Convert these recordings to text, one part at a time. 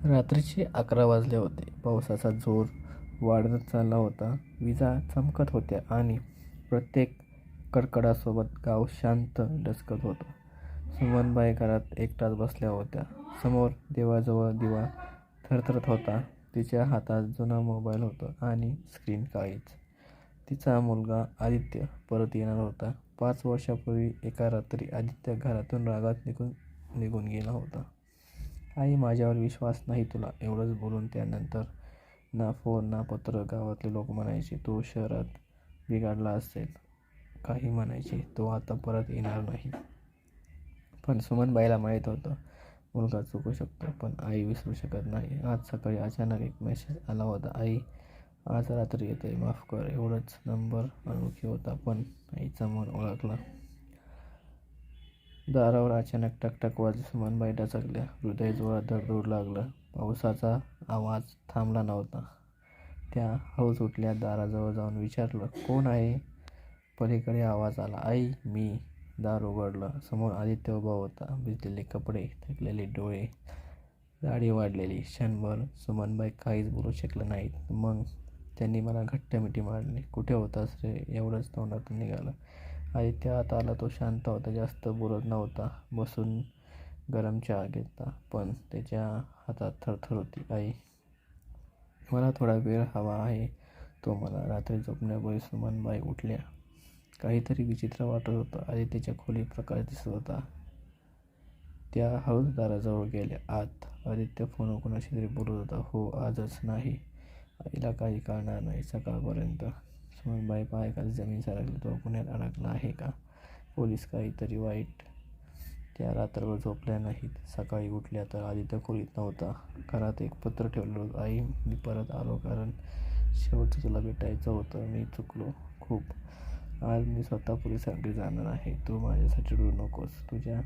रात्रीचे 11 वाजले होते. पावसाचा जोर वाढत चालला होता. विजा चमकत होत्या आणि प्रत्येक कडकडासोबत गाव शांत डचकत होतं. सुमनबाई घरात एकटाच बसल्या होत्या. समोर देवाजवळ दिवा थरथरत होता. तिच्या हातात जुना मोबाईल होता आणि स्क्रीन काळीच. तिचा मुलगा आदित्य परत येणार होता. 5 वर्षांपूर्वी एका रात्री आदित्य घरातून रागात निघून गेला होता. आई, माझ्यावर विश्वास नाही तुला, एवढंच बोलून त्यानंतर ना फोन ना पत्र. गावातले लोक म्हणायचे तो शहरात बिघडला असेल, काही म्हणायचे तो आता परत येणार नाही. पण सुमनबाईला माहीत होतं मुलगा चुकू शकतो, पण आई विसरू शकत नाही. आज सकाळी अचानक एक मेसेज आला होता. आई, आज रात्री येतोय, माफ कर. एवढंच. नंबर अनोळखी होता, पण आईचं मन ओळखलं. दारावर अचानक टकटक वाजली. सुमनबाई डचकल्या. हृदय जोरात धडधडू लागलं. पावसाचा आवाज थांबला नव्हता. त्या हळूच उठल्या. दाराजवळ जाऊन विचारलं, कोण आहे? पलीकडे आवाज आला, आई, मी. दार उघडलं. समोर आदित्य उभा होता. भिजलेले कपडे, थकलेले डोळे, दाढी वाढलेली. क्षणभर सुमनबाई काहीच बोलू शकल्या नाहीत. मग त्यांनी मला घट्ट मिठी मारली. कुठे होतास रे, एवढंच तोंडातून निघालं. आदित्य आत आला. तो शांत होता, जास्त बोलत नव्हता. बसून गरम चहा घेतला, पण त्याच्या हातात थरथर होती. आई, मला थोडा वेळ हवा आहे. तो मला. रात्री झोपण्यापूर्वी सुमनबाई उठल्या. काहीतरी विचित्र वाटत होतं. आदित्यच्या खोलीत प्रकाश दिसत होता. त्या हळूच दाराजवळ गेल्या. आत. आदित्य फोनवर कोणाशी तरी बोलत होता. हो, आजच नाही. आईला काही कळणार नाही सकाळपर्यंत. सुमनबाई पायाखाली जमीन सरकली. तो पुण्यात अडकला आहे का? पोलीस काहीतरी वाईट. त्या रात्रभर झोपल्या नाहीत. सकाळी उठल्या तर आदित्य खोलीत नव्हता. घरात एक पत्र ठेवलेलं होतं. आई, मी परत आलो कारण शेवटचं तुला भेटायचं होतं. मी चुकलो खूप. आज मी स्वतः पोलिसांकडे जाणार आहे. तू माझ्यासाठी रडू नकोस. तुझ्या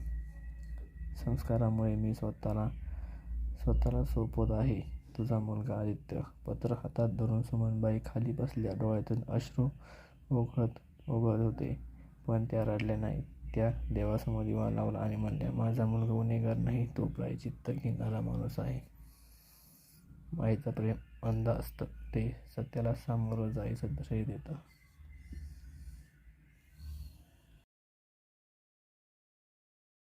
संस्कारामुळे मी स्वतःला सोपवत आहे. तुझा मुलगा आदित्य. पत्र हातात धरून सुमनबाई खाली बसल्या. डोळ्यातून अश्रू ओघळत होते, पण त्या रडल्या नाहीत. त्या देवासमोर दिवा लावला आणि म्हणल्या, माझा मुलगा गुन्हेगार नाही, तो प्रायश्चित्त घेणारा माणूस आहे. आईचं प्रेम अंध असतं, ते सत्याला सामोरं जायचं धैर्य देतं.